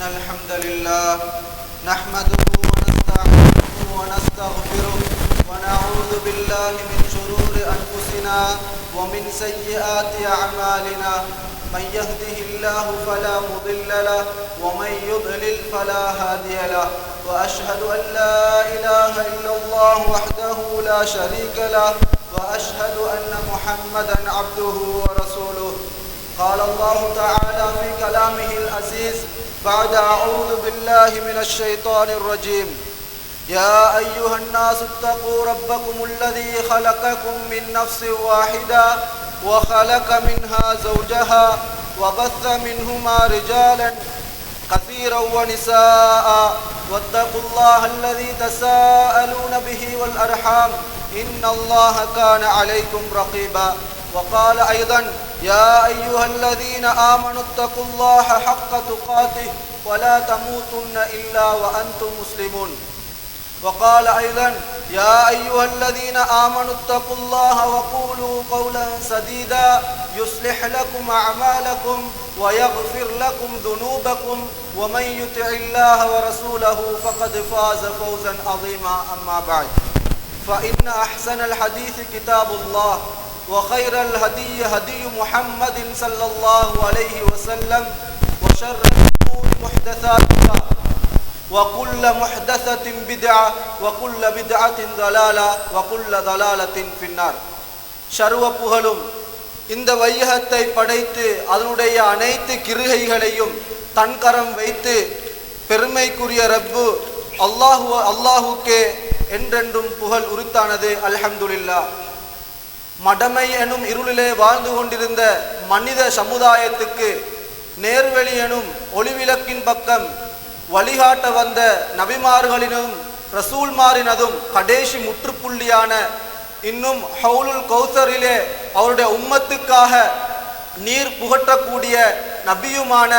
إن الحمد لله نحمده ونستعينه ونستغفره ونعوذ بالله من شرور أنفسنا ومن سيئات أعمالنا من يهده الله فلا مضل له ومن يضلل فلا هادي له وأشهد أن لا إله إلا الله وحده لا شريك له وأشهد أن محمدا عبده ورسوله. قال الله تعالى في كلامه العزيز بعد أعوذ بالله من الشيطان الرجيم: يا أيها الناس اتقوا ربكم الذي خلقكم من نفس واحدة وخلق منها زوجها وبث منهما رجالا كثيرا ونساء واتقوا الله الذي تساءلون به والأرحام إن الله كان عليكم رقيبا. وقال أيضا: يا أيها الذين آمنوا اتقوا الله حق تقاته ولا تموتن إلا وأنتم مسلمون. وقال أيضا: يا أيها الذين آمنوا اتقوا الله وقولوا قولا سديدا يصلح لكم أعمالكم ويغفر لكم ذنوبكم ومن يطع الله ورسوله فقد فاز فوزا عظيما. أما بعد، فإن أحسن الحديث كتاب الله وخير الهدي هدي محمد صلى الله عليه وسلم وشر الأمور محدثاتها وكل محدثة بدعة وكل بدعة ضلالة وكل ضلالة في النار. சர்வ புகழும் இந்த வையகத்தை படைத்து அதனுடைய அனைத்து கிருகைகளையும் தன்கரம் வைத்து பெருமைக்குரிய ரப்பு அல்லாஹுக்கே என்றென்றும் புகழ் உரித்தானது. அல்ஹம்துலில்லாஹ். மடமை எனும் இருளிலே வாழ்ந்து கொண்டிருந்த மனித சமுதாயத்துக்கு நேர்வெளி எனும் ஒளிவிளக்கின் பக்கம் வழிகாட்ட வந்த நபிமார்களினும் ரசூல்மாரினதும் கடைசி முற்றுப்புள்ளியான இன்னும் ஹவுலுல் கௌசரிலே அவருடைய உம்மத்துக்காக நீர் புகட்டக்கூடிய நபியுமான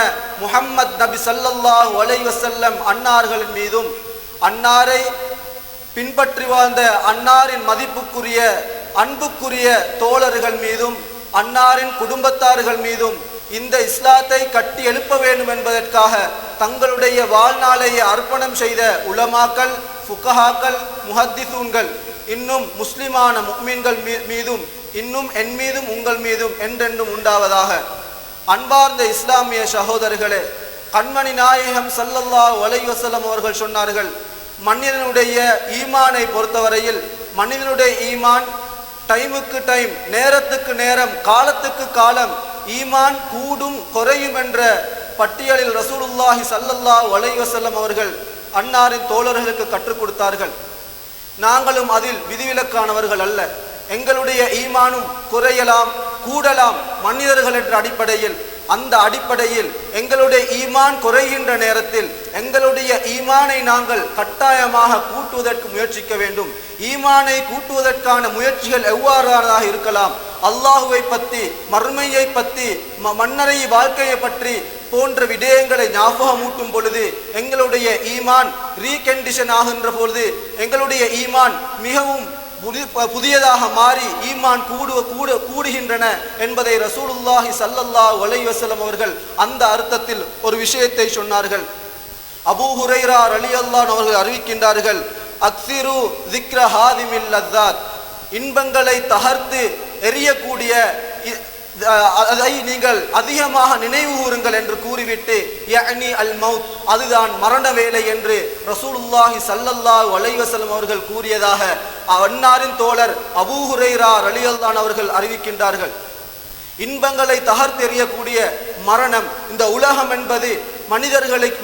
முஹம்மத் நபி ஸல்லல்லாஹு அலைஹி வஸல்லம் அன்னார்களின் மீதும் அன்னாரை பின்பற்றி வாழ்ந்த அன்னாரின் மதிப்புக்குரிய அன்புக்குரிய தோழர்கள் மீதும் அன்னாரின் குடும்பத்தார்கள் மீதும் இந்த இஸ்லாத்தை கட்டி எழுப்ப வேண்டும் என்பதற்காக தங்களுடைய வாழ்நாளையே அர்ப்பணம் செய்த உலமாக்கள், ஃபுகஹாக்கள், முஹத்திஸூன்கள், இன்னும் முஸ்லிமான முஃமின்கள் மீதும் இன்னும் என் மீதும் உங்கள் மீதும் என்றென்றும் உண்டாவதாக. அன்பார்ந்த இஸ்லாமிய சகோதரர்களே, கண்மணி நாயகம் ஸல்லல்லாஹு அலைஹி வஸல்லம் அவர்கள் சொன்னார்கள், மனிதனுடைய ஈமானை பொறுத்தவரையில் மனிதனுடைய ஈமான் டைமுக்கு டைம், நேரத்துக்கு நேரம், காலத்துக்கு காலம் ஈமான் கூடும் குறையும் என்ற பட்டியலில் ரசூலுல்லாஹி ஸல்லல்லாஹு அலைஹி வஸல்லம் அவர்கள் அன்னாரின் தோழர்களுக்கு கற்றுக் கொடுத்தார்கள். நாங்களும் அதில் விதிவிலக்கானவர்கள் அல்ல. எங்களுடைய ஈமானும் குறையலாம், கூடலாம் மனிதர்கள் என்ற அடிப்படையில். அந்த அடிப்படையில் எங்களுடைய ஈமான் குறைகின்ற நேரத்தில் எங்களுடைய ஈமானை நாங்கள் கட்டாயமாக கூட்டுவதற்கு முயற்சிக்க வேண்டும். ஈமானை கூட்டுவதற்கான முயற்சிகள் எவ்வாறானதாக இருக்கலாம்? அல்லாஹுவை பற்றி, மறுமையை பற்றி, மன்னரை வாழ்க்கையை பற்றி போன்ற விடயங்களை ஞாபகமூட்டும் பொழுது எங்களுடைய ஈமான் ரீகண்டிஷன் ஆகின்ற பொழுது எங்களுடைய ஈமான் மிகவும் புதியதாக மாறி ஈமான் கூடுகின்றன என்பதை ரசூலுல்லாஹி ஸல்லல்லாஹு அலைஹி வஸல்லம் அவர்கள் அந்த அர்த்தத்தில் ஒரு விஷயத்தை சொன்னார்கள். அபூ ஹுரைரா ரலியல்லாஹு அன்ஹு அவர்கள் அறிவிக்கின்றார்கள், அக்ஸிரு ஸிக்ர ஹாதிமில் லஸ்ஸாத், இன்பங்களை தகர்த்து எரியக்கூடிய அதை நீங்கள் அதிகமாக நினைவு கூறுங்கள் என்று கூறிவிட்டு யஅனி அல் மௌத், அதுதான் மரண வேலை என்று ரசூலுல்லாஹி ஸல்லல்லாஹு அலைஹி வஸல்லம் அவர்கள் கூறியதாக அன்னாரின் தோழர் அபூ ஹுரைரா ரலியல்லாஹு அன்ஹு அவர்கள் அறிவிக்கின்றார்கள். இன்பங்களை தகர்த்தெறியக்கூடிய மரணம், இந்த உலகம் என்பது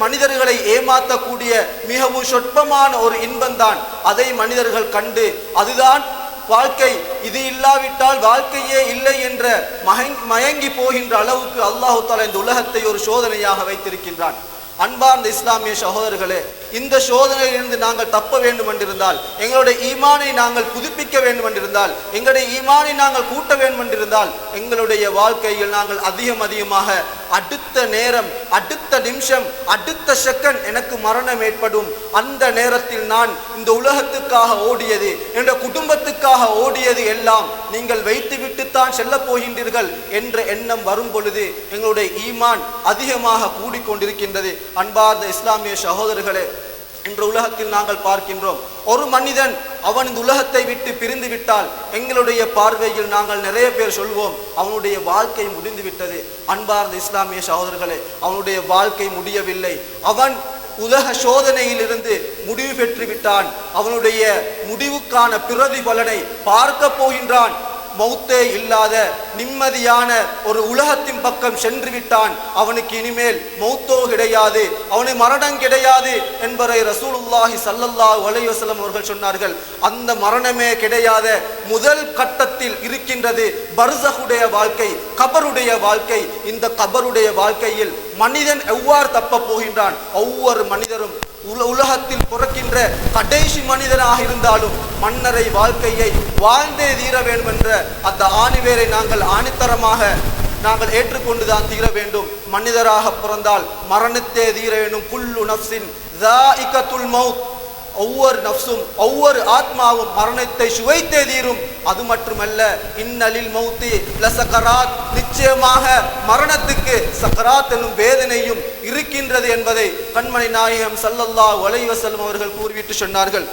மனிதர்களை ஏமாற்றக்கூடிய மிகவும் சொற்பமான ஒரு இன்பம்தான். அதை மனிதர்கள் கண்டு அதுதான் வாழ்க்கை, இது இல்லாவிட்டால் வாழ்க்கையே இல்லை என்ற மயங்கி போகின்ற அளவுக்கு அல்லாஹு தஆலா இந்த உலகத்தை ஒரு சோதனையாக வைத்திருக்கின்றான். அன்பார்ந்த இஸ்லாமிய சகோதரர்களே, இந்த சோதனையிலிருந்து நாங்கள் தப்ப வேண்டும் என்றிருந்தால், எங்களுடைய ஈமானை நாங்கள் புதுப்பிக்க வேண்டும் என்றிருந்தால், எங்களுடைய ஈமானை நாங்கள் கூட்ட வேண்டும் என்றிருந்தால், எங்களுடைய வாழ்க்கையில் நாங்கள் அதிகமாக அடுத்த நேரம், அடுத்த நிமிஷம், அடுத்த செகண்ட் எனக்கு மரணம் ஏற்படும். அந்த நேரத்தில் நான் இந்த உலகத்துக்காக ஓடியது, என்ற குடும்பத்துக்காக ஓடியது எல்லாம் நீங்கள் வைத்துவிட்டுத்தான் செல்ல போகின்றீர்கள் என்ற எண்ணம் வரும் பொழுது எங்களுடைய ஈமான் அதிகமாக கூடிக்கொண்டிருக்கின்றது. அன்பார்ந்த இஸ்லாமிய சகோதரர்களே, இன்று உலகத்தில் நாங்கள் பார்க்கின்றோம், ஒரு மனிதன் அவன் இந்த உலகத்தை விட்டு பிரிந்து விட்டால் எங்களுடைய பார்வையில் நாங்கள் நிறைய பேர் சொல்வோம் அவனுடைய வாழ்க்கை முடிந்து விட்டது. அன்பார்ந்த இஸ்லாமிய சகோதரர்களே, அவனுடைய வாழ்க்கை முடியவில்லை. அவன் உலக சோதனையில் இருந்து முடிவு பெற்று விட்டான். அவனுடைய முடிவுக்கான பிரதிபலனை பார்க்க போகின்றான். மௌத்தே இல்லாத நிம்மதியான ஒரு உலகத்தின் பக்கம் சென்று விட்டான். அவனுக்கு இனிமேல் மௌத்தோ கிடையாது, அவனுக்கு மரணம் கிடையாது என்பதை ரசூலுல்லாஹி ஸல்லல்லாஹு அலைஹி வஸல்லம் அவர்கள் சொன்னார்கள். அந்த மரணமே கிடையாத முதல் கட்டத்தில் இருக்கின்றது பர்ஸஹுடைய வாழ்க்கை, கபருடைய வாழ்க்கை. இந்த கபருடைய வாழ்க்கையில் மனிதன் எவ்வாறு தப்ப போகின்றான்? ஒவ்வொரு மனிதரும் உலகத்தில் பிறக்கின்ற கடைசி மனிதனாக இருந்தாலும் மன்னரை வாழ்க்கையை வாழ்ந்தே தீர வேண்டும் என்ற அந்த ஆணிவேரை நாங்கள் ஆணித்தரமாக நாங்கள் ஏற்றுக்கொண்டுதான் தீர வேண்டும். மனிதராக பிறந்தால் மரணத்தே தீர வேண்டும். குல்லு நஃப்ஸின் ذائقத்துல் மௌத், ஒவ்வொரு நஃப்ஸும் ஒவ்வொரு ஆத்மாவும் மரணத்தை சுவைத்தே தீரும். அது மட்டுமல்ல, இன்னலில் மௌத்தி லசகராத், நிச்சயமாக மரணத்துக்கு சக்கராத் எனும் வேதனையும் இருக்கின்றது என்பதை கண்மணி நாயகம் ஸல்லல்லாஹு அலைஹி வஸல்லம் அவர்கள் கூறிவிட்டு சொன்னார்கள்.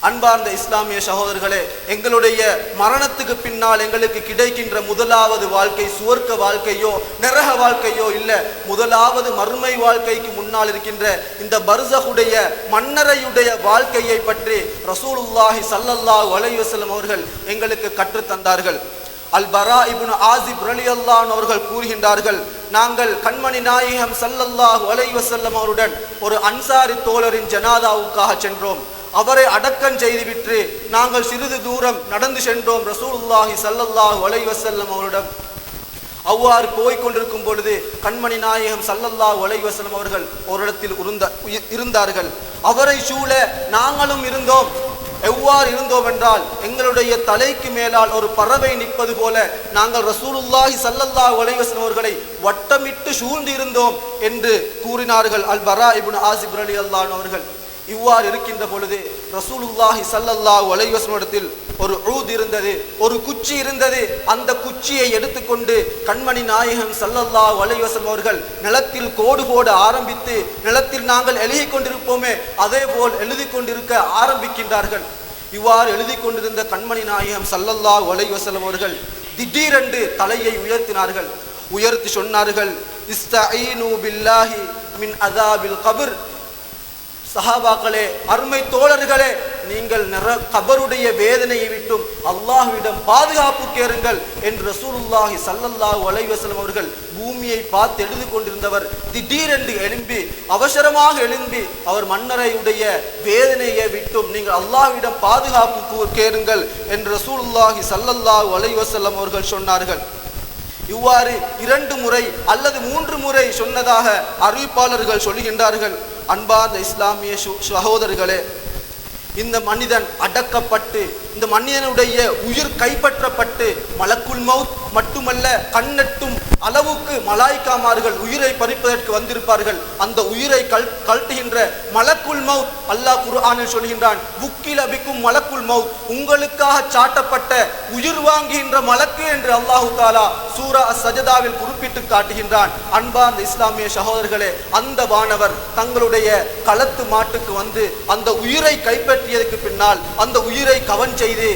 அன்பார்ந்த இஸ்லாமிய சகோதரர்களே, எங்களுடைய மரணத்துக்கு பின்னால் எங்களுக்கு கிடைக்கின்ற முதலாவது வாழ்க்கை சுவர்க்க வாழ்க்கையோ நரக வாழ்க்கையோ இல்லை. முதலாவது மறுமை வாழ்க்கைக்கு முன்னால் இருக்கின்ற இந்த பர்ஸஹுடைய மன்னரையுடைய வாழ்க்கையை பற்றி ரசூலுல்லாஹி ஸல்லல்லாஹு அலைஹி வஸல்லம் அவர்கள் எங்களுக்கு கற்றுத்தந்தார்கள். அல் பரா இப்னு ஆசிப் ரலியல்லாஹு அன்ஹு அவர்கள் கூறுகின்றார்கள், நாங்கள் கண்மணி நாயகம் ஸல்லல்லாஹு அலைஹி வஸல்லம் அவருடன் ஒரு அன்சாரி தோழரின் ஜனாதாவுக்காக சென்றோம். அவரை அடக்கம் செய்துவிட்டு நாங்கள் சிறிது தூரம் நடந்து சென்றோம் ரசூலுல்லாஹி ஸல்லல்லாஹு அலைஹி வஸல்லம் அவரிடம். அவ்வாறு போய்கொண்டிருக்கும் பொழுது கண்மணி நாயகம் ஸல்லல்லாஹு அலைஹி வஸல்லம் அவர்கள் ஒரு இடத்தில் இருந்தார்கள். அவரை சூழ நாங்களும் இருந்தோம். எவ்வாறு இருந்தோம் என்றால், எங்களுடைய தலைக்கு மேலால் ஒரு பறவை நிற்பது போல நாங்கள் ரசூலுல்லாஹி ஸல்லல்லாஹு அலைஹி வஸல்லம் அவர்களை வட்டமிட்டு சூழ்ந்து இருந்தோம் என்று கூறினார்கள் அல் பரா இப்னு ஆசிப் ரலியல்லாஹு அன்ஹு அவர்கள். இவ்வாறு இருக்கின்ற பொழுது ரசூலுல்லாஹி ஸல்லல்லாஹு அலைஹி வஸல்லம் இடத்தில் ஒரு ஊத் இருந்தது, ஒரு குச்சி இருந்தது. அந்த குச்சியை எடுத்துக்கொண்டு கண்மணி நாயகம் ஸல்லல்லாஹு அலைஹி வஸல்லம் அவர்கள் நிலத்தில் கோடு போட ஆரம்பித்து, நிலத்தில் நாங்கள் எழுதி கொண்டிருப்போமே அதே போல் எழுதி கொண்டிருக்க ஆரம்பிக்கின்றார்கள். இவ்வாறு எழுதி கொண்டிருந்த கண்மணி நாயகம் ஸல்லல்லாஹு அலைஹி வஸல்லம் அவர்கள் திடீரென்று தலையை உயர்த்தினார்கள். உயர்த்தி சொன்னார்கள், இஸ்தஈனு பில்லாஹி மின் அஸாபில் கபர். சஹாபாக்களே, அருமை தோழர்களே, நீங்கள் கபருடைய வேதனையை விட்டும் அல்லாஹ்விடம் பாதுகாப்பு கேளுங்கள் என்று ரசூலுல்லாஹி ஸல்லல்லாஹு அலைஹி வஸல்லம் அவர்கள் பூமியை பார்த்து எழுதி கொண்டிருந்தவர் திடீரென்று எழும்பி, அவசரமாக எழும்பி அவர் மன்னரையுடைய வேதனையை விட்டும் நீங்கள் அல்லாஹ்விடம் பாதுகாப்பு கேளுங்கள் என்று ரசூலுல்லாஹி ஸல்லல்லாஹு அலைஹி வஸல்லம் அவர்கள் சொன்னார்கள். இவ்வாறு 2 முறை அல்லது 3 முறை சொன்னதாக அறிவிப்பாளர்கள் சொல்லுகின்றார்கள். அன்பார்ந்த இஸ்லாமிய சகோதரர்களே, இந்த மனிதன் அடக்கப்பட்டு, இந்த மனிதனுடைய உயிர் கைப்பற்றப்பட்டு மலக்குல் மௌத் மட்டுமல்ல, கண்ணெட்டும் அளவுக்கு மலாய்க்காமார்கள் உயிரை பறிப்பதற்கு வந்திருப்பார்கள். அந்த உயிரை கழட்டுகின்ற மலக்குல் மௌத் அல்லாஹ் குர்ஆனில் சொல்கின்றான், புக்கில பிக்கும் மலக்குல் மௌத், உங்களுக்காக சாட்டப்பட்ட உயிர் வாங்குகின்ற மலக்கு என்று அல்லாஹு தாலா சூரா அஸ்-சஜதாவில் குறிப்பிட்டு காட்டுகின்றான். அன்பார்ந்த இஸ்லாமிய சகோதரர்களே, அந்த வானவர் தங்களுடைய களத்து மாட்டுக்கு வந்து அந்த உயிரை கைப்பற்றியதற்கு பின்னால் அந்த உயிரை கவன் செய்து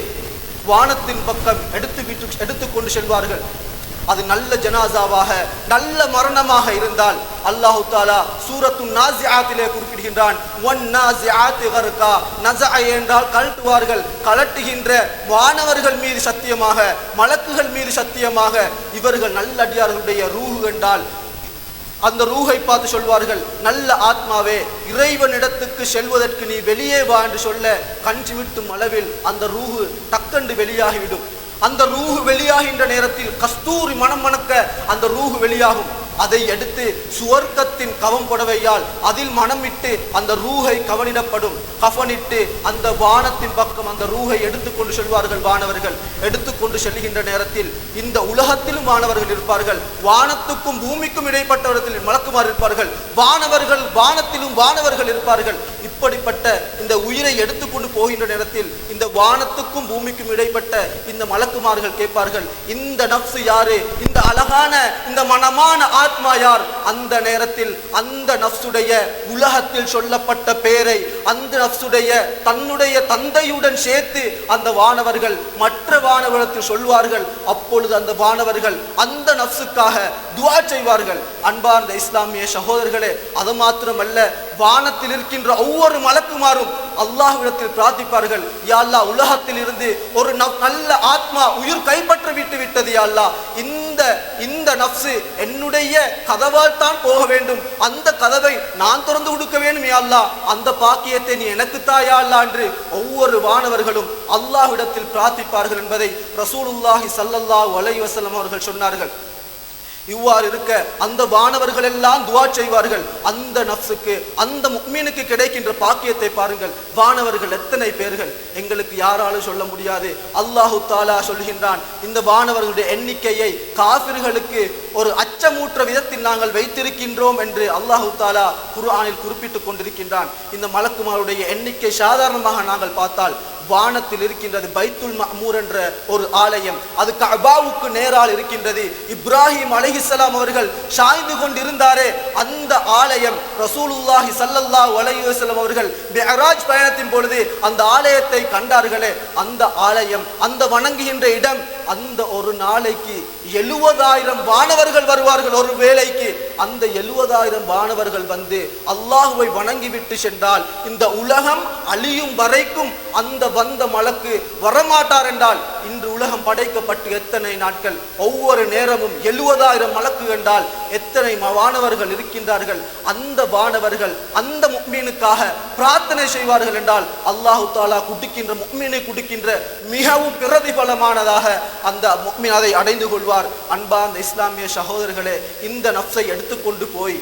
வானத்தின் பக்கம் எடுத்துக்கொண்டு செல்வார்கள். அது நல்ல ஜனாசாவாக நல்ல மரணமாக இருந்தால் அல்லாஹு தாலா சூரத்துன் நாஸிஆத்திலே குறிப்பிடுகின்றான், வன் நாஸிஆத்தி கர்கா. நஸஅ என்றால் கழட்டுவார்கள். கழட்டுகின்ற வானவர்கள் மீது சத்தியமாக, மலக்குகள் மீது சத்தியமாக, இவர்கள் நல்லடியார்களுடைய ரூஹ் என்றால் அந்த ரூஹை பார்த்து சொல்வார்கள், நல்ல ஆத்மாவே, இறைவனிடத்துக்கு செல்வதற்கு நீ வெளியே வா என்று சொல்ல கஞ்சி விட்டும் அளவில் அந்த ரூஹு டக்கென்று வெளியாகிவிடும். அந்த ரூஹு வெளியாகின்ற நேரத்தில் கஸ்தூரி மனம் மணக்க அந்த ரூஹு வெளியாகும். அதை எடுத்து சுவர்க்கத்தின் கவம் புடவையால் அதில் மனமிட்டு அந்த ரூஹை கஃனிட்டு அந்த வானத்தின் பக்கம் அந்த ரூஹை எடுத்துக்கொண்டு செல்வார்கள். வானவர்கள் எடுத்துக்கொண்டு செல்கின்ற நேரத்தில் இந்த உலகத்திலும் வானவர்கள் இருப்பார்கள், வானத்துக்கும் பூமிக்கும் இடைப்பட்ட இடத்தில் மலக்குமார் இருப்பார்கள், வானவர்கள் வானத்திலும் வானவர்கள் இருப்பார்கள். இப்படிப்பட்ட இந்த உயிரை எடுத்துக்கொண்டு போகின்ற நேரத்தில் இந்த வானத்துக்கும் பூமிக்கும் இடைப்பட்ட இந்த மலக்குமார்கள் கேட்பார்கள், இந்த நப்சு யாரு, இந்த அழகான இந்த மனமான ஆத்மா யார்? அந்த நேரத்தில் அந்த நப்சுடைய உலகத்தில் சொல்லப்பட்ட பெயரை அந்த நப்சுடைய தன்னுடைய தந்தையுடன் சேர்த்து அந்த வானவர்கள் மற்ற வானவர்கள் சொல்வார்கள். அப்பொழுது அந்த வானவர்கள் அந்த நப்சுக்காக துஆ செய்வார்கள். அன்பார்ந்த இஸ்லாமிய சகோதரர்களே, அது மாத்திரமல்ல, வானத்தில் இருக்கின்ற ஒவ்வொரு மலக்குமாரும் அல்லாஹ்விடத்தில் பிரார்த்திப்பார்கள், யா அல்லாஹ், உலகத்தில் இருந்து ஒரு நல்ல ஆத்மா உயிர் கைப்பற்ற விட்டது யா அல்லாஹ், இந்த நப்சு என்னுடைய கதவால் தான் போக வேண்டும், அந்த கதவை நான் திறந்து கொடுக்க வேண்டும் யா அல்லாஹ், அந்த பாக்கியத்தை நீ எனக்கு தாயா அல்லாஹ் என்று ஒவ்வொரு வானவர்களும் அல்லாஹ்விடத்தில் பிரார்த்திப்பார்கள் என்பதை ரசூலுல்லாஹி ஸல்லல்லாஹு அலைஹி வஸல்லம் அவர்கள் சொன்னார்கள். இவ்வாறு இருக்க அந்த வானவர்கள் எல்லாம் துஆ செய்வார்கள். அந்த நப்சுக்கு அந்த முஃமினுக்கு கிடைக்கின்ற பாக்கியத்தை பாருங்கள். வானவர்கள் எத்தனை பேர்கள் எங்களுக்கு யாராலும் சொல்ல முடியாது. அல்லாஹு தஆலா சொல்கின்றான், இந்த வானவர்களுடைய எண்ணிக்கையை காஃபிர்களுக்கு ஒரு அச்சமூற்ற விதத்தில் நாங்கள் வைத்திருக்கின்றோம் என்று அல்லாஹு தஆலா குர்ஆனில் குறிப்பிட்டுக் கொண்டிருக்கின்றான். இந்த மலக்குமாருடைய எண்ணிக்கை சாதாரணமாக நாங்கள் பார்த்தால் வானத்தில் இருக்கின்றது பைத்துல் மஅமூர் என்ற ஒரு ஆலயம், அது கஅபாவுக்கு நேரால் இருக்கின்றது. இப்ராஹிம் அலைஹிஸ்ஸலாம் அவர்கள் சாய்ந்து கொண்டிருந்தாரே அந்த ஆலயம், ரசூலுல்லாஹி ஸல்லல்லாஹு அலைஹி வஸல்லம் அவர்கள் மிஅராஜ் பயணத்தின் பொழுது அந்த ஆலயத்தை கண்டார்களே, அந்த ஆலயம், அந்த வணங்குகின்ற இடம், அந்த ஒரு நாளைக்கு 70,000 வானவர்கள் வருவார்கள். ஒரு வேளைக்கு அந்த 70,000 வானவர்கள் வந்து அல்லாஹுவை வணங்கிவிட்டு சென்றால் இந்த உலகம் அழியும் வரைக்கும் அந்த வந்த மலக்கு வரமாட்டார் என்றால் இன்று உலகம் படைக்கப்பட்டு எத்தனை நாட்கள், ஒவ்வொரு நேரமும் 70,000 மலக்கு என்றால் எத்தனை வானவர்கள் இருக்கின்றார்கள். அந்த வானவர்கள் அந்த முஃமினுக்காக பிரார்த்தனை செய்வார்கள் என்றால் அல்லாஹு தஆலா குடிக்கின்ற முஃமினை குடிக்கின்ற மிகவும் பிரதிபலமானதாக அந்த முஃமின் அதை அடைந்து கொள்வார். அன்பார்ந்த இஸ்லாமிய சகோதரர்களே, இந்த நப்சை எடுத்துக்கொண்டு போய்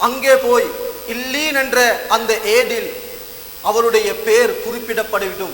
அங்கே போய் இல்லீன் என்ற அந்த ஏடில் அவருடைய பேர் குறிப்பிடப்படும்.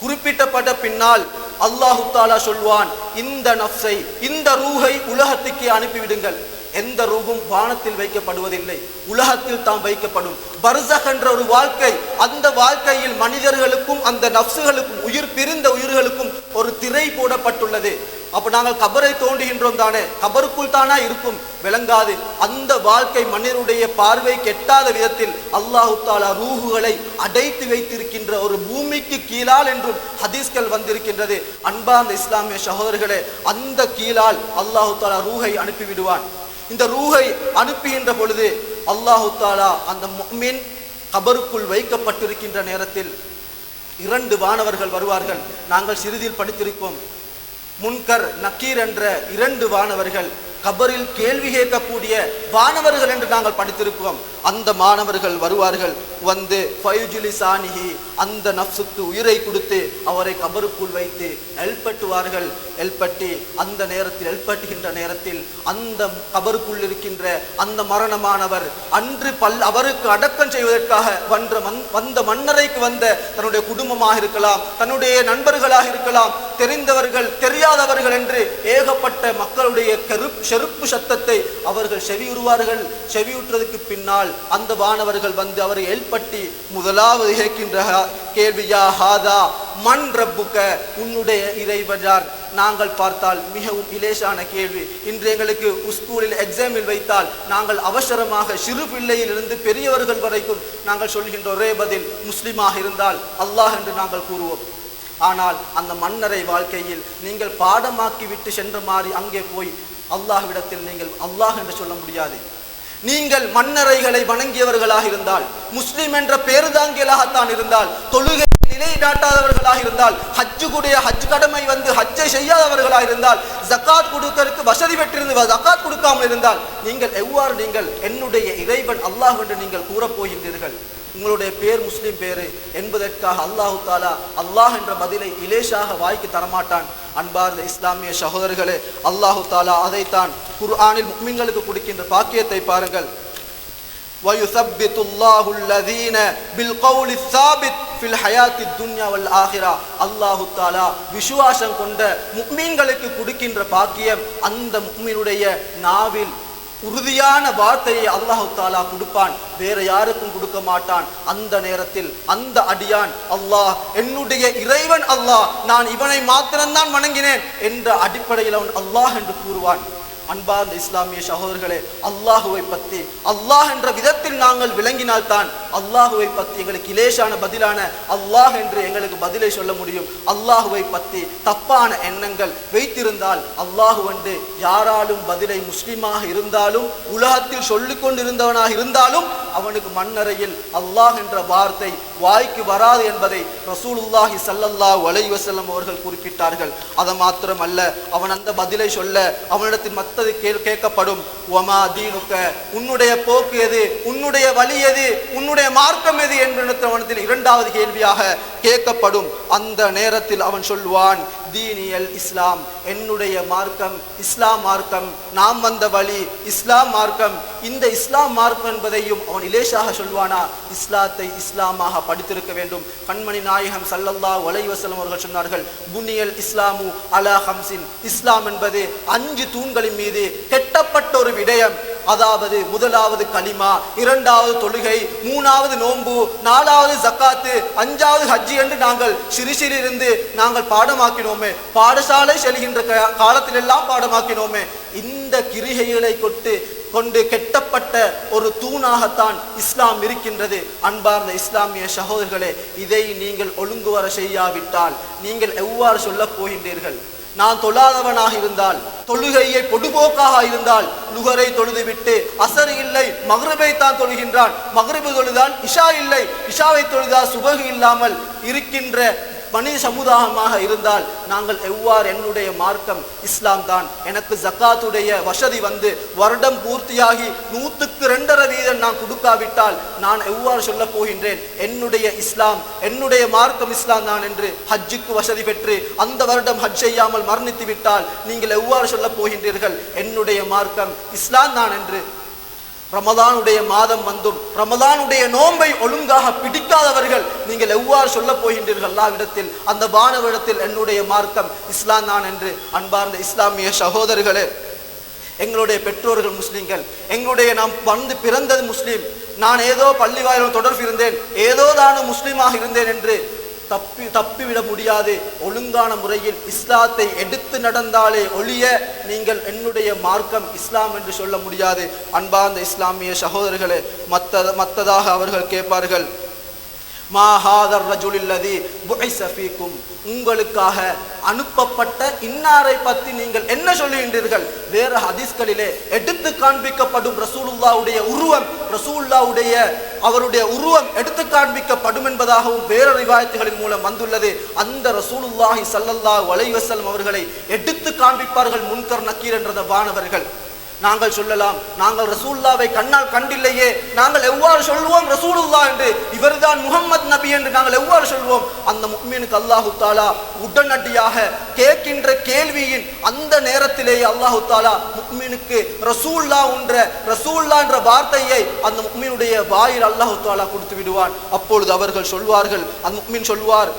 குறிப்பிட்டப்பட்ட பின்னால் அல்லாஹு தஆலா சொல்வான், இந்த நப்சை, இந்த ரூஹை உலகத்துக்கு அனுப்பிவிடுங்கள். எந்த ரூஹும் வானத்தில் வைக்கப்படுவதில்லை, உலகத்தில் தான் வைக்கப்படும். பர்ஸக் என்ற ஒரு வாழ்க்கை, அந்த வாழ்க்கையில் மனிதர்களுக்கும் அந்த நப்சுகளுக்கும் உயிர் பிரிந்த உயிர்களுக்கும் ஒரு திரை போடப்பட்டுள்ளது. அப்ப நாங்கள் கபரை தோண்டுகின்றோம் தானே, கபருக்குள் தானா இருக்கும், விளங்காது. அந்த வாழ்க்கை மனிதனுடைய பார்வை கெட்டாத விதத்தில் அல்லாஹு தஆலா ரூஹுகளை அடைத்து வைத்திருக்கின்ற ஒரு பூமிக்கு கீழால் என்றும் ஹதீஸ்கள் வந்திருக்கின்றது. அன்பார்ந்த இஸ்லாமிய சகோதரர்களே, அந்த கீழால் அல்லாஹு தஆலா ரூஹை அனுப்பிவிடுவான். இந்த ரூஹை அனுப்புகின்ற பொழுது அல்லாஹு தஆலா அந்த முஃமின் கபருக்குள் வைக்கப்பட்டிருக்கின்ற நேரத்தில் 2 வானவர்கள் வருவார்கள். நாங்கள் சிறிதில் படித்திருக்கோம், முன்கர் நக்கீர் என்ற 2 வானவர்கள் கபரில் கேள்வி கேட்கக்கூடிய வானவர்கள் என்று நாங்கள் படித்திருக்கிறோம். அந்த மாணவர்கள் வருவார்கள், வந்து ஃபயுஜிலிசானிஹி, அந்த நப்சுக்கு உயிரை கொடுத்து அவரை கபருக்குள் வைத்து எல்பட்டுவார்கள். எல்பட்டி அந்த நேரத்தில் எல்பட்டுகின்ற நேரத்தில் அந்த கபருக்குள் இருக்கின்ற அந்த மரணமானவர் அன்று அவருக்கு அடக்கம் செய்வதற்காக வந்த மன்னரைக்கு வந்த தன்னுடைய குடும்பமாக இருக்கலாம், தன்னுடைய நண்பர்களாக இருக்கலாம், தெரிந்தவர்கள் தெரியாதவர்கள் என்று ஏகப்பட்ட மக்களுடைய செருப்பு சத்தத்தை அவர்கள் செவியுறுவார்கள். செவியுற்றதுக்கு பின்னால் அந்த வானவர்கள் வந்து அவரை எல்பட்டி முதலாவது கேட்கின்ற கேள்வி, யா ஹாதா மன் ரப்புக, உன்னுடைய இறைவனார். நாங்கள் பார்த்தால் மிகவும் இலேசான கேள்வி. இன்று எங்களுக்கு ஸ்கூலில் எக்ஸாமில் வைத்தால் நாங்கள் அவசரமாக சிறு பிள்ளையில் இருந்து பெரியவர்கள் வரைக்கும் நாங்கள் சொல்கின்ற ஒரே பதில், முஸ்லிமாக இருந்தால் அல்லாஹ் என்று நாங்கள் கூறுவோம். ஆனால் அந்த மன்னரை வாழ்க்கையில் நீங்கள் பாடமாக்கி விட்டு சென்ற மாதிரி அங்கே போய் அல்லாஹ்விடத்தில் நீங்கள் அல்லாஹ் என்று சொல்ல முடியாது. நீங்கள் மன்னரைகளை வணங்கியவர்களாக இருந்தால், முஸ்லிம் என்ற பேருதாங்கியலாகத்தான் இருந்தால், தொழுகையில் நிலைநாட்டாதவர்களாக இருந்தால், ஹஜ் கடமை ஹஜ்ஜை செய்யாதவர்களாக இருந்தால், ஜகாத் கொடுக்கிறதுக்கு வசதி பெற்றிருந்து ஜகாத் கொடுக்காமல் இருந்தால், நீங்கள் எவ்வாறு நீங்கள் என்னுடைய இறைவன் அல்லாஹ் என்று நீங்கள் கூறப்போகின்றீர்கள்? உங்களுடைய பேர் முஸ்லிம் பேரு என்பதற்காக அல்லாஹு தாலா அல்லாஹ் என்ற பதிலை இலேஷாக வாய்க்கு தரமாட்டான். அன்பார்ந்த இஸ்லாமிய சகோதரர்களே, அல்லாஹு தாலா அதைத்தான் குர்ஆனில் முஃமின்களுக்கு கொடுக்கின்ற பாக்கியத்தை பாருங்கள். وَيُثَبِّتُ اللَّهُ الَّذِينَ بِالْقَوْلِ الثَّابِتِ فِي الْحَيَاةِ الدُّنْيَا وَالْآخِرَةِ. அல்லாஹு தாலா விசுவாசம் கொண்ட முஃமின்களுக்கு கொடுக்கின்ற பாக்கியம், அந்த முஃமினுடைய நாவில் உறுதியான வார்த்தையை அல்லாஹு தாலா கொடுப்பான், வேற யாருக்கும் கொடுக்க மாட்டான். அந்த நேரத்தில் அந்த அடியான் அல்லாஹ் என்னுடைய இறைவன் அல்லாஹ், நான் இவனை மாத்திரம்தான் வணங்கினேன் என்ற அடிப்படையில் அவன் அல்லாஹ் என்று கூறுவான். அன்பார்ந்த இஸ்லாமிய சகோதரர்களே, அல்லாஹுவை பற்றி அல்லாஹ் என்ற விதத்தில் நாங்கள் விளங்கினால்தான் அல்லாஹுவை பற்றி எங்களுக்கு இலேஷான பதிலான அல்லாஹ் என்று எங்களுக்கு பதிலை சொல்ல முடியும். அல்லாஹுவை பற்றி தப்பான எண்ணங்கள் வைத்திருந்தால் அல்லாஹு என்று யாராலும் பதிலை முஸ்லிமாக இருந்தாலும் உலகத்தில் சொல்லிக் கொண்டிருந்தவனாக இருந்தாலும் அவனுக்கு மண்ணறையில் அல்லாஹ் என்ற வார்த்தை வாய்க்கு வராது என்பதை ரசூலுல்லாஹி ஸல்லல்லாஹு அலைஹி வஸல்லம் அவர்கள் குறிப்பிட்டார்கள். அது மாத்திரமல்ல, அவன் அந்த பதிலை சொல்ல அவனிடத்தில் மற்றது கேட்கப்படும். வமா தீனுக்க, உன்னுடைய போக்கு எது, உன்னுடைய வழி எது, உன்னுடைய மார்க்கம் எது என்பதில் இரண்டாவது கேள்வியாக கேட்கப்படும். அந்த நேரத்தில் அவன் சொல்வான், தீனியல் இஸ்லாம், என்னுடைய மார்க்கம் இஸ்லாம் மார்க்கம், நாம் வந்த வழி இஸ்லாம் மார்க்கம். இந்த இஸ்லாம் மார்க்கம் என்பதையும் அவன் இலேஷாக சொல்வானா? இஸ்லாத்தை இஸ்லாமாக படித்திருக்க வேண்டும். கண்மணி நாயகம் ஸல்லல்லாஹு அலைஹி வஸல்லம் அவர்கள் சொன்னார்கள், புனியல் இஸ்லாமு அலா ஹம்சின், இஸ்லாம் என்பது 5 தூண்களின் மீது கெட்டப்பட்ட ஒரு விடயம். அதாவது முதலாவது கலிமா, இரண்டாவது தொழுகை, மூணாவது நோன்பு, நாலாவது ஜக்காத்து, 5வது ஹஜ்ஜி என்று நாங்கள் சிறிசிலிருந்து நாங்கள் பாடமாக்கினோமே, பாடசாலை செல்கின்ற காலத்திலெல்லாம் பாடமாக்கினோமே. இந்த கிரிகைகளை கொண்டு கெட்டப்பட்ட ஒரு தூணாகத்தான் இஸ்லாம் இருக்கின்றது. அன்பார்ந்த இஸ்லாமிய சகோதரர்களே, இதை நீங்கள் ஒழுங்கு வர செய்யாவிட்டால் நீங்கள் எவ்வாறு சொல்லப் போகின்றீர்கள்? நான் தொழாதவனாக இருந்தால், தொழுகையை பொடுபோக்காக இருந்தால், லுகரை தொழுது விட்டு அசர் இல்லை மக்ரிபை தான் தொழுகின்றான், மக்ரிபு தொழுதால் இஷா இல்லை, இஷாவை தொழுதால் சுபஹ் இல்லாமல் இருக்கின்ற மனித சமுதாயமாக இருந்தால் நாங்கள் எவ்வாறு என்னுடைய மார்க்கம் இஸ்லாம் தான், எனக்கு ஜக்காத்துடைய வசதி வருடம் பூர்த்தியாகி 100க்கு 2.5% நான் கொடுக்காவிட்டால் நான் எவ்வாறு சொல்ல போகின்றேன் என்னுடைய இஸ்லாம், என்னுடைய மார்க்கம் இஸ்லாம் தான் என்று? ஹஜ்ஜுக்கு வசதி பெற்று அந்த வருடம் ஹஜ் செய்யாமல் மரணித்து விட்டால் நீங்கள் எவ்வாறு சொல்ல போகின்றீர்கள் என்னுடைய மார்க்கம் இஸ்லாம் தான் என்று? ரமலானுடைய மாதம் ரமலானுடைய நோன்பை ஒழுங்காக பிடிக்காதவர்கள் நீங்கள் எவ்வாறு சொல்ல போகின்றீர்கள் அல்லாஹ்விடத்தில், அந்த வானவிடத்தில் என்னுடைய மார்க்கம் இஸ்லாம் தான் என்று? அன்பார்ந்த இஸ்லாமிய சகோதரர்களே, எங்களுடைய பெற்றோர்கள் முஸ்லிம்கள், நாம் பிறந்தது முஸ்லீம், நான் ஏதோ பள்ளி வாயிலும் தொடர்பு இருந்தேன், ஏதோ தானும் முஸ்லீமாக இருந்தேன் என்று தப்பிவிட முடியாது. ஒழுங்கான முறையில் இஸ்லாத்தை எடுத்து நடந்தாலே ஒழிய நீங்கள் என்னுடைய மார்க்கம் இஸ்லாம் என்று சொல்ல முடியாது. அன்பார்ந்த இஸ்லாமிய சகோதரர்களே, மற்றதாக அவர்கள் கேட்பார்கள், மா ஹாதர் ரஜுலில்லதி புஇஸ ஃபீக்கும், உங்களுக்காக அனுப்பப்பட்ட இன்னாரை பற்றி நீங்கள் என்ன சொல்லுகின்றீர்கள்? வேற ஹதீஸ்களிலே எடுத்து காண்பிக்கப்படும் ரசூலுல்லாஹ்வுடைய உருவம், அவருடைய உருவம் எடுத்து காண்பிக்கப்படும் என்பதாகவும் வேற ரிவாயத்துகளின் மூலம் வந்துள்ளது. அந்த ரசூலுல்லாஹி ஸல்லல்லாஹு அலைஹி வஸல்லம் அவர்களை எடுத்து காண்பிப்பார்கள் முன்கர் நக்கீர் என்ற வானவர்கள். நாங்கள் சொல்லலாம், நாங்கள் ரசூலுல்லாவை கண்ணால் கண்டில்லையே, நாங்கள் எவ்வாறு சொல்வோம் ரசூலுல்லாஹ் என்று, இவர்தான் முஹம்மது நபி என்று நாங்கள் எவ்வாறு சொல்வோம்? அந்த முஃமினுக்கு அல்லாஹு தாலா உடனடியாக கேட்கின்ற கேள்வியின் அந்த நேரத்திலேயே அல்லாஹு தாலா முஃமினுக்கு ரசூலுல்லாஹ் என்ற வார்த்தையை அந்த முஃமினுடைய வாயில் அல்லாஹு தாலா கொடுத்து விடுவான். அப்பொழுது அவர்கள் சொல்வார்கள், அந்த முஃமின் சொல்வார்,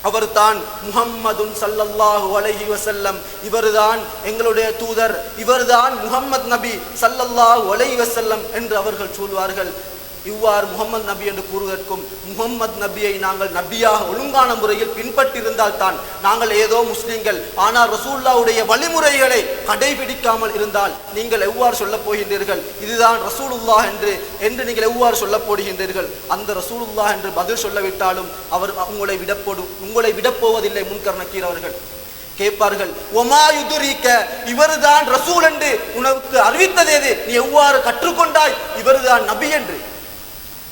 அவர்தான் முஹம்மதுன் ஸல்லல்லாஹு அலைஹி வஸல்லம், இவர்தான் எங்களுடைய தூதர், இவர்தான் முஹம்மது நபி ஸல்லல்லாஹு அலைஹி வஸல்லம் என்று அவர்கள் சொல்வார்கள். இவ்வாறு முஹம்மது நபி என்று கூறுவதற்கும், முஹம்மது நபியை நாங்கள் நபியாக ஒழுங்கான முறையில் பின்பற்றிருந்தால் தான் நாங்கள் ஏதோ முஸ்லிம்கள், ஆனால் ரசூலுல்லாஹ்வுடைய வழிமுறைகளை கடைபிடிக்காமல் இருந்தால் நீங்கள் எவ்வாறு சொல்ல போகின்றீர்கள் இதுதான் ரசூலுல்லாஹ் என்று நீங்கள் எவ்வாறு சொல்ல போடுகின்றீர்கள்? அந்த ரசூலுல்லாஹ் என்று பதில் சொல்லவிட்டாலும் அவர் உங்களை விடப்போவதில்லை. முன்கர் நக்கீர் அவர்கள் கேட்பார்கள், ஒமா யுதுரிக்க, இவர்தான் ரசூல் என்று உனக்கு அறிவித்தது எது? நீ எவ்வாறு கற்றுக்கொண்டாய் இவர்தான் நபி என்று?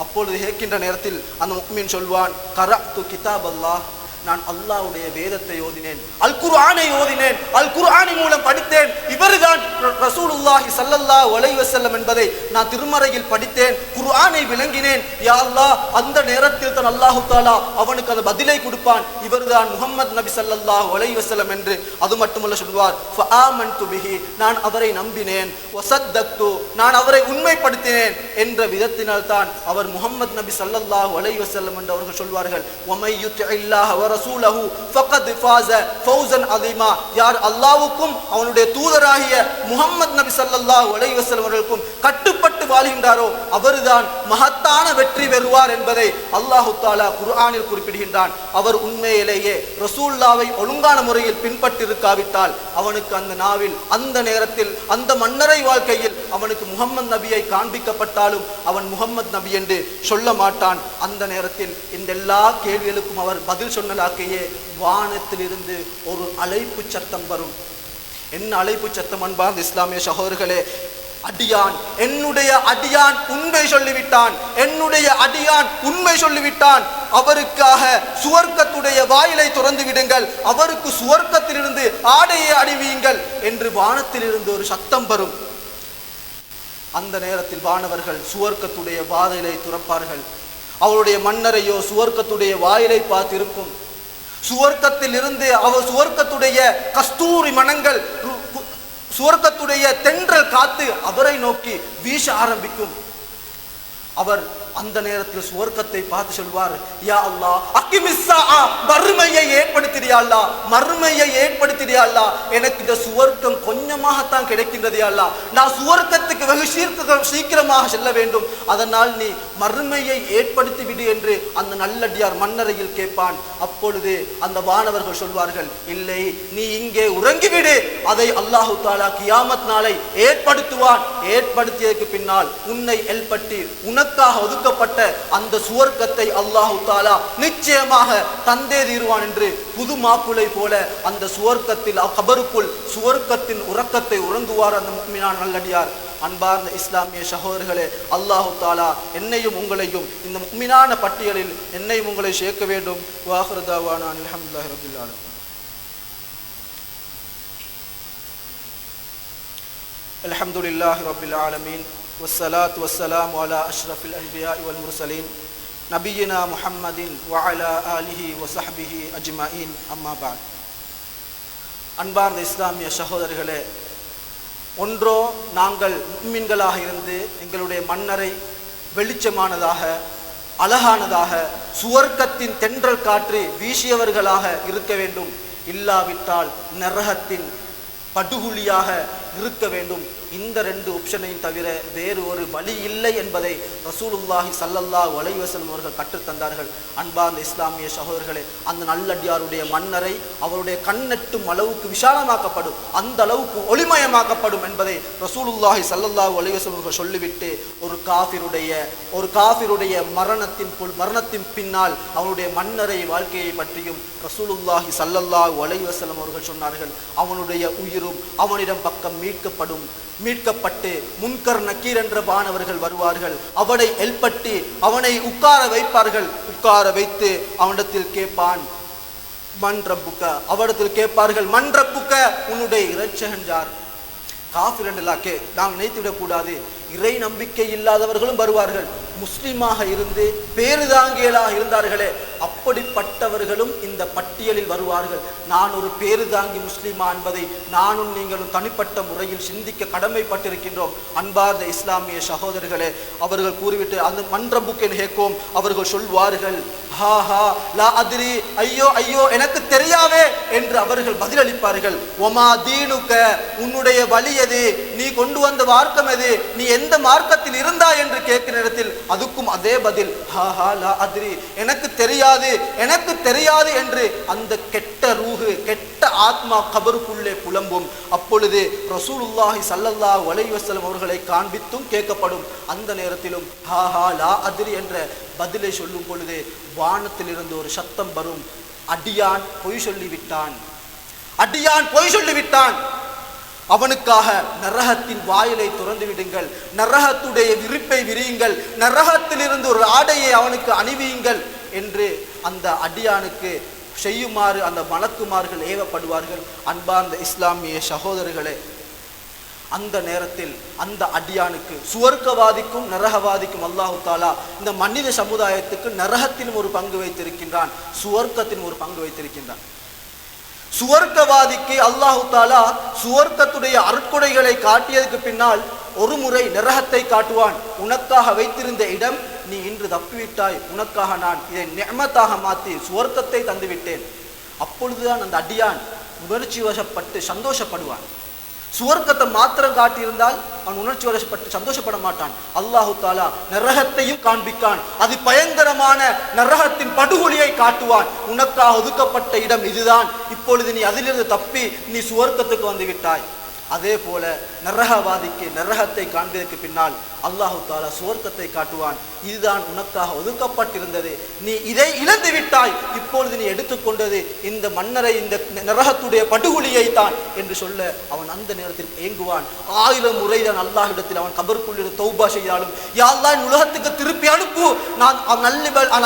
அப்பொழுது கேட்கின்ற நேரத்தில் அந்த முஃமின் சொல்வான், கரஅத்து கிதாப் அல்லாஹ், நான் அல்லாஹ்வுடைய வேதத்தை ஓதினேன், அல் குர்ஆனை ஓதினேன், அல் குர்ஆனின் மூலம் படித்தேன். இவர்தான் ரசூலுல்லாஹி ஸல்லல்லாஹு அலைஹி வஸல்லம் என்பதை நான் திருமறையில் படித்தேன், குர்ஆனை விளங்கினேன். யா அல்லாஹ், அந்த நேரத்தில் தான் அல்லாஹ் தஆலா அவனுக்கு அந்த பதிலை கொடுப்பான், இவர்தான் முஹம்மது நபி ஸல்லல்லாஹு அலைஹி வஸல்லம் என்று. அது மட்டுமல்ல சொல்வார், ஃபஆமன்து பிஹி, நான் அவரை நம்பினேன், வஸத்தக்து, நான் அவரை உண்மைப்படுத்தினேன் என்ற விதத்தினால் தான் அவர் முஹம்மது நபி ஸல்லல்லாஹு அலைஹி வஸல்லம் என்று அவர்கள் சொல்வார்கள். வமை யுத்திஇல்லாஹ ரசூலஹு ஃபகத் ஃபாஸ ஃபௌஸன் அஸீமா, யார் அல்லாஹ்வுக்கும் அவனுடைய தூதராகிய முஹம்மது நபி ஸல்லல்லாஹு அலைஹி வஸல்லம் அவர்களுக்கும் கட்டுப்பட்டு வாழ்கின்றாரோ அவர்தான் மகத்தான வெற்றி பெறுவார் என்பதை அல்லாஹ் தஆலா குர்ஆனில் குறிப்பிடுகின்றான். அவர் உண்மையிலேயே ரசூலுல்லாஹ்வை ஒழுங்கான முறையில் பின்பற்றிருக்காவிட்டால் அவனுக்கு அந்த நாவில், அந்த நேரத்தில், அந்த மன்னரை வாழ்க்கையில் அவனுக்கு முஹம்மது நபியை காண்பிக்கப்பட்டாலும் அவன் முஹம்மது நபி என்று சொல்ல மாட்டான். அந்த நேரத்தில் இந்த எல்லா கேள்விகளுக்கும் அவர் பதில் சொன்னலாக்கையே வானத்திலிருந்து ஒரு அழைப்பு சத்தம் வரும். என்ன அழைப்பு சத்தம் அன்பார்ந்த இஸ்லாமிய சகோதரர்களே? அடியான், என்னுடைய அடியான் உண்மை சொல்லிவிட்டான், என்னுடைய அடியான் உண்மை சொல்லிவிட்டான், அவருக்காக சுவர்க்கத்துடைய வாயிலை திறந்து விடுங்கள், அவருக்கு சுவர்க்கத்திலிருந்து ஆடையை அணிவியுங்கள் என்று வானத்திலிருந்து ஒரு சத்தம் வரும். அந்த நேரத்தில் வானவர்கள் சுவர்க்கத்துடைய வாயிலை துறப்பார்கள். அவருடைய மன்னரையோ சுவர்க்கத்துடைய வாயிலை பார்த்திருக்கும். சுவர்க்கத்தில் இருந்து அவர் சுவர்க்கத்துடைய கஸ்தூரி மணங்கள், சுவர்க்கத்துடைய தென்றல் காத்து அவரை நோக்கி வீச ஆரம்பிக்கும். அவர் அந்த நேரத்தில் சுவர்க்கத்தை பார்த்து சொல்வார், யா அல்லாஹ் அக்கிமிஸ்ஸா, மறுமையை ஏற்படுத்தியா அல்லாஹ், மறுமையை ஏற்படுத்தியா அல்லாஹ், எனக்கு இந்த சுவர்க்கம் கொஞ்சமாகத்தான் கிடைக்கின்றது யா அல்லாஹ், நான் சுவர்க்கத்துக்கு வெகு சீக்கிரமாக செல்ல வேண்டும், அதனால் நீ மறுமையை ஏற்படுத்தி விடு என்று அந்த நல்லடியார் மன்னரையில் கேட்பான். அப்பொழுது அந்த வானவர்கள் சொல்வார்கள், இல்லை, நீ இங்கே உறங்கிவிடு, அதை அல்லாஹு தஆலா கியாமத் நாளை ஏற்படுத்துவான், ஏற்படுத்தியதற்கு பின்னால் உன்னை எல்பட்டி உனக்காக ஒதுக்கப்பட்ட அந்த சுவர்க்கத்தை அல்லாஹு தஆலா நிச்சயமாக தந்தே தீருவான் என்று புது மாப்பிளை போல அந்த சுவர்க்கத்தில், கபருக்குள் சுவர்க்கத்தின் உறக்கத்தை உறங்குவார் அந்த முஃமினான நல்லடியார். அன்பார்ந்த இஸ்லாமிய சகோதரர்களே, அல்லாஹு தஆலா என்னையும் உங்களையும் இந்த முஃமினான பட்டியலில் என்னையும் உங்களை சேர்க்க வேண்டும். வாஹிரு தஅவானா அல்ஹம்துலில்லாஹி ரப்பில் ஆலமீன். அல்ஹம்துலில்லாஹி ரப்பில் ஆலமீன் والصلاة والسلام على أشرف الأنبياء والمرسلين نبينا محمد وعلى آله وصحبه أجمعين أما بعد. அன்பார்ந்த இஸ்லாமிய சகோதரர்களே, ஒன்றோ நாங்கள் முஃமின்களாக இருந்து எங்களுடைய மன்னரை வெளிச்சமானதாக, அழகானதாக, சுவர்க்கத்தின் தென்றல் காற்று வீசியவர்களாக இருக்க வேண்டும், இல்லாவிட்டால் நரகத்தின் படுகுழியாக இருக்க வேண்டும். இந்த ரெண்டு ஆப்ஷனையும் தவிர வேறு ஒரு வழி இல்லை என்பதை ரசூலுல்லாஹி ஸல்லல்லாஹு அலைஹி வஸல்லம் அவர்கள் கற்றுத்தந்தார்கள். அன்பார்ந்த இஸ்லாமிய சகோதரர்களே, அந்த நல்லடியாருடைய மன்னரை அவருடைய கண்ணெட்டும் அளவுக்கு விசாலமாக்கப்படும், அந்த அளவுக்கு ஒளிமயமாக்கப்படும் என்பதை ரசூலுல்லாஹி ஸல்லல்லாஹு அலைஹி வஸல்லம் அவர்கள் சொல்லிவிட்டு ஒரு காஃபிருடைய மரணத்தின் பின்னால் அவருடைய மன்னரை வாழ்க்கையை பற்றியும் ரசூலுல்லாஹி ஸல்லல்லாஹு அலைஹி வஸல்லம் அவர்கள் சொன்னார்கள், அவனுடைய உயிரும் அவனிடம் பக்கம் மீட்கப்பட்டு முன்கர் நக்கீர் என்ற வானவர்கள் வருவார்கள், அவனை எல்பட்டி அவனை உட்கார வைப்பார்கள், உட்கார வைத்து அவனிடத்தில் கேட்பான், மன் ரப்புக்க, அவனிடத்தில் கேட்பார்கள், மன் ரப்புக்க, உன்னுடைய இரட்சகன் யார்? காஃபிர் என்றாக்கே நாம் நினைத்துவிடக்கூடாது, இறை நம்பிக்கை இல்லாதவர்களும் வருவார்கள், முஸ்லிமாக இருந்து பேருதாங்கியலாக இருந்தார்களே அப்படிப்பட்டவர்களும் இந்த பட்டியலில் வருவார்கள். நான் ஒரு பேருதாங்கி முஸ்லிமா என்பதை நானும் நீங்களும் தனிப்பட்ட முறையில் சிந்திக்க கடமைப்பட்டிருக்கின்றோம். அன்பார்ந்த இஸ்லாமிய சகோதரர்களே, அவர்கள் கூறிவிட்டு அந்த மன்றபுக்கென் ஹேக்கோம் அவர்கள் சொல்வார்கள், ஹா ஹா லா அதிரி, ஐயோ ஐயோ எனக்கு தெரியாவே என்று அவர்கள் பதிலளிப்பார்கள். ஒமா தீனுக்க, உன்னுடைய வழி எது, நீ கொண்டு வந்த மார்க்கம் எது, நீ எந்த மார்க்கத்தில் இருந்தாய் என்று கேட்கிற இடத்தில் அதுக்கும் அதே பதில், ஹா ஹா லா அதிரி, எனக்கு தெரியாது என்று அந்த கெட்ட ரூஹு, கெட்ட ஆத்மா கபருக்குள்ளே புலம்பும். அப்பொழுது ரசூலுல்லாஹி ஸல்லல்லாஹு அலைஹி வஸல்லம் அவர்களை காண்பித்தும் கேட்கப்படும். அந்த நேரத்திலும் ஹா ஹா லா அதிரி என்ற பதிலை சொல்லும் பொழுது வானத்திலிருந்து ஒரு சத்தம் வரும், அடியான் பொய் சொல்லிவிட்டான், அடியான் பொய் சொல்லிவிட்டான். அவனுக்காக நரகத்தின் வாயிலை திறந்து விடுங்கள், நரகத்துடைய விரிப்பை விரியுங்கள், நரகத்திலிருந்து ஒரு ஆடையை அவனுக்கு அணிவியுங்கள் என்று அந்த அடியானுக்கு செய்யுமாறு அந்த மலக்குமார்கள் ஏவப்படுவார்கள். அன்பார்ந்த இஸ்லாமிய சகோதரர்களே, அந்த நேரத்தில் அந்த அடியானுக்கு, சுவர்க்கவாதிக்கும் நரகவாதிக்கும் அல்லாஹு தாலா இந்த மனித சமுதாயத்துக்கு நரகத்திலும் ஒரு பங்கு வைத்திருக்கின்றான், சுவர்க்கத்திலும் ஒரு பங்கு வைத்திருக்கின்றான். சுவர்க்கவாதிக்கு அல்லாஹு தாலா சுவர்க்கத்துடைய அருட்கொடைகளை காட்டியதுக்கு பின்னால் ஒரு முறை நரகத்தை காட்டுவான். உனக்காக வைத்திருந்த இடம் நீ இன்று தப்பிவிட்டாய், உனக்காக நான் இதை நிஅமத்தாக மாற்றி சுவர்க்கத்தை தந்துவிட்டேன். அப்பொழுதுதான் அந்த அடியான் உணர்ச்சி வசப்பட்டு சந்தோஷப்படுவான். சுவர்க்கத்தை மாத்திரம் காட்டியிருந்தால் அவன் உணர்ச்சி வசப்பட்டு சந்தோஷப்பட மாட்டான். அல்லாஹு தாலா நரகத்தையும் காண்பிக்கான், அது பயங்கரமான நரகத்தின் படுகொலியை காட்டுவான். உனக்காக ஒதுக்கப்பட்ட இடம் இதுதான், இப்பொழுது நீ அதிலிருந்து தப்பி நீ சுவர்க்கத்துக்கு வந்து விட்டாய். அதே போல நரகவாதிக்கு நரகத்தை காண்பதற்கு பின்னால் அல்லாஹு தாலா சுவர்க்கத்தை காட்டுவான். இதுதான் உனக்காக ஒதுக்கப்பட்டிருந்தது, நீ இதை இழந்து விட்டாய், இப்பொழுது நீ எடுத்துக்கொண்டது இந்த மன்னரை, இந்த நரகத்துடைய படுகொலியை தான் என்று சொல்ல அவன் அந்த நேரத்தில் ஏங்குவான். 1000 முறைதான் அல்லாஹ்விடத்தில் அவன் கபருக்குள் தௌபா செய்தாலும், யா அல்லாஹ் உலகத்துக்கு திருப்பி அனுப்பு, நான்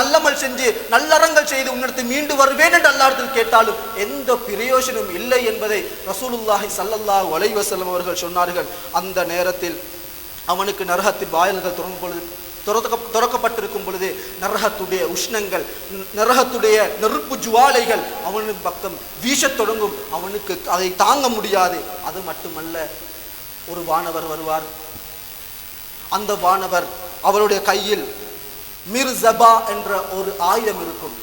நல்லமல் செஞ்சு நல்லறங்கள் செய்து உன்னிடத்தில் மீண்டு வருவேன் என்று அல்லாஹ்விடத்தில் கேட்டாலும் எந்த பிரயோஜனமும் இல்லை என்பதை ரசூலுல்லாஹி ஸல்லல்லாஹு அலைஹி வஸல்லம் அவர்கள் சொன்னார்கள். அந்த நேரத்தில் அவனுக்கு நரகத்தின் வாயில்கள் திறக்கப்பட்டிருக்கும் பொழுது நரகத்துடைய உஷ்ணங்கள், நரகத்துடைய நெருப்பு ஜுவாலைகள் அவனுக்கு பக்கம் வீசத் தொடங்கும். அவனுக்கு அதை தாங்க முடியாது. அது மட்டுமல்ல, ஒரு வானவர் வருவார். அந்த வானவர் அவருடைய கையில் மிர்சபா என்ற ஒரு ஆயுதம் இருக்கும்.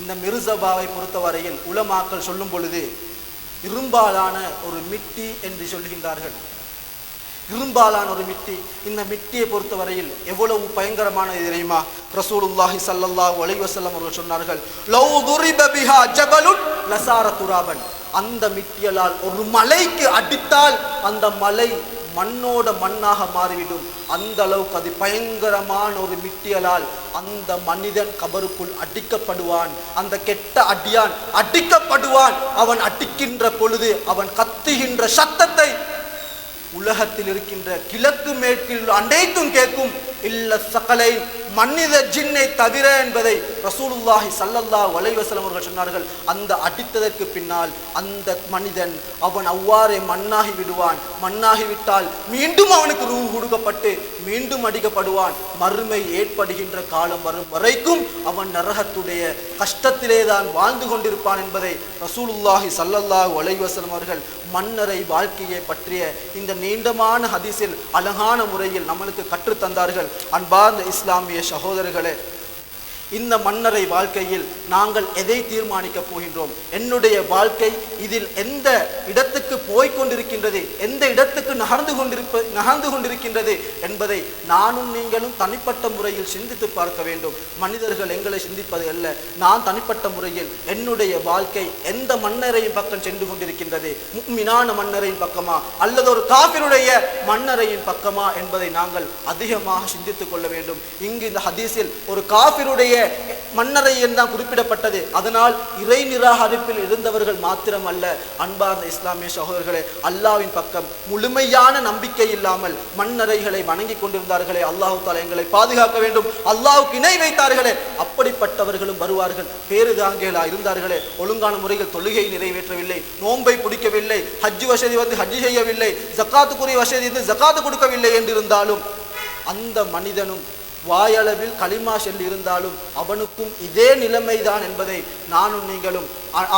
இந்த மிர்சபாவை பொறுத்தவரையில் உலமாக்கள் சொல்லும் பொழுது இரும்பாலான ஒரு மிட்டி என்று சொல்கின்றார்கள். இரும்பாலான ஒரு மிட்டி. இந்த மிட்டியை பொறுத்தவரையில் எவ்வளவு பயங்கரமானது தெரியுமா? ரசூலுல்லாஹி ஸல்லல்லாஹு அலைஹி வஸல்லம் அவர்கள் சொன்னார்கள், லவ் துரிப பிஹா ஜபலுன் லசார துராபன். அந்த மிட்டியலால் ஒரு மலைக்கு அடித்தால் அந்த மலை மண்ணோட மண்ணாக மாறிவிடும். அந்த அளவுக்கு அது பயங்கரமான ஒரு மிட்டியலால் அந்த மனிதன் கபருக்குள் அடிக்கப்படுவான். அந்த கெட்ட அடியான் அடிக்கப்படுவான். அவன் அடிக்கின்ற பொழுது அவன் கத்துகின்ற சத்தத்தை உலகத்தில் இருக்கின்ற கிழக்கு மேற்கில் அனைத்தும் கேட்கும். இல்ல சகலை மனித ஜின்னை தவிர என்பதை ரசூலுல்லாஹி ஸல்லல்லாஹு அலைஹி வஸல்லம் அவர்கள் சொன்னார்கள். அந்த அடித்ததற்கு பின்னால் அந்த மனிதன் அவன் அவ்வாறே மண்ணாகி விடுவான். மண்ணாகி விட்டால் மீண்டும் அவனுக்கு ரூஹ் கொடுக்கப்பட்டு மீண்டும் அடிக்கப்படுவான். மறுமை ஏற்படுகின்ற காலம் வரும் வரைக்கும் அவன் நரகத்துடைய கஷ்டத்திலே தான் வாழ்ந்து கொண்டிருப்பான் என்பதை ரசூலுல்லாஹி ஸல்லல்லாஹு அலைஹி வஸல்லம் அவர்கள் மன்னரை வாழ்க்கையை பற்றிய இந்த நீண்டமான ஹதீஸில் அழகான முறையில் நம்மளுக்கு கற்றுத்தந்தார்கள். அன்பார்ந்த இஸ்லாமிய சகோதரர்களே, இந்த மன்னரை வாழ்க்கையில் நாங்கள் எதை தீர்மானிக்க போகின்றோம்? என்னுடைய வாழ்க்கை இதில் எந்த இடத்துக்கு போய்கொண்டிருக்கின்றது, எந்த இடத்துக்கு நகர்ந்து கொண்டிருக்கின்றது என்பதை நானும் நீங்களும் தனிப்பட்ட முறையில் சிந்தித்து பார்க்க வேண்டும். மனிதர்கள் எங்களை சிந்திப்பது அல்ல. நான் தனிப்பட்ட முறையில் என்னுடைய வாழ்க்கை எந்த மன்னரையின் பக்கம் சென்று கொண்டிருக்கின்றது, முஃமினான மன்னரையின் பக்கமா அல்லது ஒரு காஃபிருடைய மன்னரையின் பக்கமா என்பதை நாங்கள் அதிகமாக சிந்தித்துக் கொள்ள வேண்டும். இங்கு இந்த ஹதீஸில் ஒரு காஃபிருடைய மன்னரை தான் குறிப்பிடப்பட்டது. அதனால் இறை நிராகரிப்பில் இருந்தவர்கள் மாத்திரம் அல்ல, அன்பார்ந்த இஸ்லாமிய சகோதரர்களே, அல்லாஹ்வின் பக்கம் முழுமையான நம்பிக்கை இல்லாமல் மன்னரைகளை வணங்கி கொண்டிருந்தார்களே, அல்லாஹ் தஆலா எங்களை பாதுகாக்க வேண்டும். அல்லாஹ்வுக்கு இணை வைத்தார்களே, அப்படிப்பட்டவர்களும் வருவார்கள். பேருதாங்கிகளா இருந்தார்களே, ஒழுங்கான முறையில் தொழுகை நிறைவேற்றவில்லை, நோன்பை பிடிக்கவில்லை, ஹஜ் வசதி ஹஜ் செய்யவில்லை, ஜக்காத்துக்குரிய வசதி ஜக்காத்து கொடுக்கவில்லை என்றிருந்தாலும் அந்த மனிதனும் வாயளவில் களிமா சொல்லி இருந்தாலும் அவனுக்கும் இதே நிலைமைதான் என்பதை நானும் நீங்களும்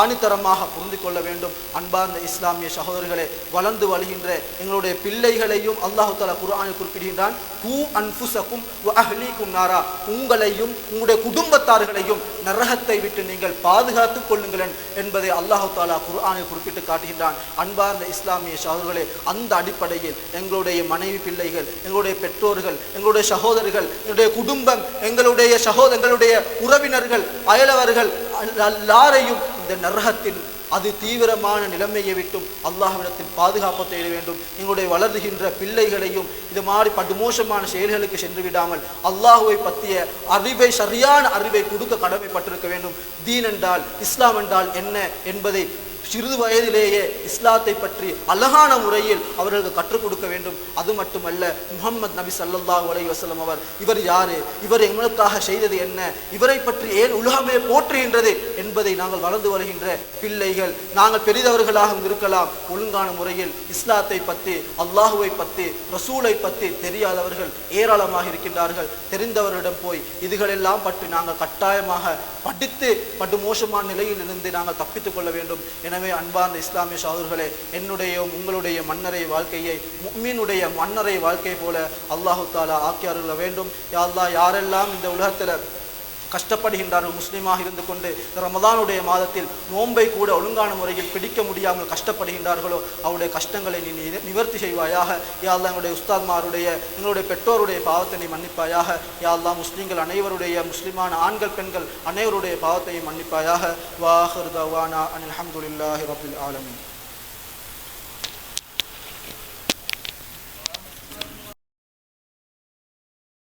ஆணித்தரமாக புரிந்து கொள்ள வேண்டும். அன்பார்ந்த இஸ்லாமிய சகோதரர்களே, வளர்ந்து வருகின்ற எங்களுடைய பிள்ளைகளையும் அல்லாஹ் தஆலா குர்ஆனில் குறிப்பிடுகின்றான், கூ அன்ஃபுஸகும் வ அஹ்லீகும் நாரா, உங்களையும் உங்களுடைய குடும்பத்தார்களையும் நரகத்தை விட்டு நீங்கள் பாதுகாத்துக் கொள்ளுங்கள் என்பதை அல்லாஹ் தஆலா குர்ஆனில் குறிப்பிட்டு காட்டுகின்றான். அன்பார்ந்த இஸ்லாமிய சகோதரர்களே, அந்த அடிப்படையில் எங்களுடைய மனைவி பிள்ளைகள், எங்களுடைய பெற்றோர்கள், எங்களுடைய சகோதரர்கள், எங்களுடைய குடும்பம், எங்களுடைய உறவினர்கள், அயலவர்கள் எல்லாரையும் இந்த நரகத்தின் அது தீவிரமான நிலைமையை விட்டும் அல்லாஹ்விடத்தில் பாதுகாப்பு தேட வேண்டும். எங்களுடைய வளர்கின்ற பிள்ளைகளையும் இது மாதிரி படுமோசமான செயல்களுக்கு சென்று விடாமல் அல்லாஹுவை பற்றிய அறிவை, சரியான அறிவை கொடுக்க கடமைப்பட்டிருக்க வேண்டும். தீன் என்றால், இஸ்லாம் என்றால் என்ன என்பதை சிறிது வயதிலேயே இஸ்லாத்தை பற்றி அழகான முறையில் அவர்களுக்கு கற்றுக் கொடுக்க வேண்டும். அது மட்டுமல்ல, முஹம்மது நபி ஸல்லல்லாஹு அலைஹி வஸல்லம் இவர் யாரு, இவர் எங்களுக்காக செய்தது என்ன, இவரை பற்றி ஏன் உலகமே போற்றுகின்றது என்பதை நாங்கள் வளர்ந்து வருகின்ற பிள்ளைகள், நாங்கள் பெரிதவர்களாக இருக்கலாம், ஒழுங்கான முறையில் இஸ்லாத்தை பற்றி, அல்லாஹுவை பற்றி, ரசூலை பற்றி தெரியாதவர்கள் ஏராளமாக இருக்கின்றார்கள். தெரிந்தவரிடம் போய் இதுகளெல்லாம் பற்றி நாங்கள் கட்டாயமாக படித்து படுமோசமான நிலையில் இருந்து நாங்கள் தப்பித்துக் கொள்ள வேண்டும். எனவே அன்பார்ந்த இஸ்லாமிய சகோதரர்களே, என்னுடைய உங்களுடைய மன்னரை வாழ்க்கையை முஃமினுடைய மன்னரை வாழ்க்கை போல அல்லாஹு தாலா ஆக்கியாருள்ள வேண்டும். யா அல்லாஹ், யாரெல்லாம் இந்த உலகத்தில் கஷ்டப்படுகின்றார்கள், முஸ்லீமாக இருந்து கொண்டு ரமதானுடைய மாதத்தில் நோன்பை கூட ஒழுங்கான முறையில் பிடிக்க முடியாமல் கஷ்டப்படுகின்றார்களோ அவருடைய கஷ்டங்களை நீ நிவர்த்தி செய்வாயாக. யா அல்லாஹ், எங்களுடைய உஸ்தாத்மாருடைய எங்களுடைய பெற்றோருடைய பாவத்தை நீ மன்னிப்பாயாக. யா அல்லாஹ், முஸ்லீம்கள் அனைவருடைய, முஸ்லிமான ஆண்கள் பெண்கள் அனைவருடைய பாவத்தையும் மன்னிப்பாயாக. வாஹிர் தவானா அனில் ஹம்துலில்லாஹி ரப்பில் ஆலமீன்.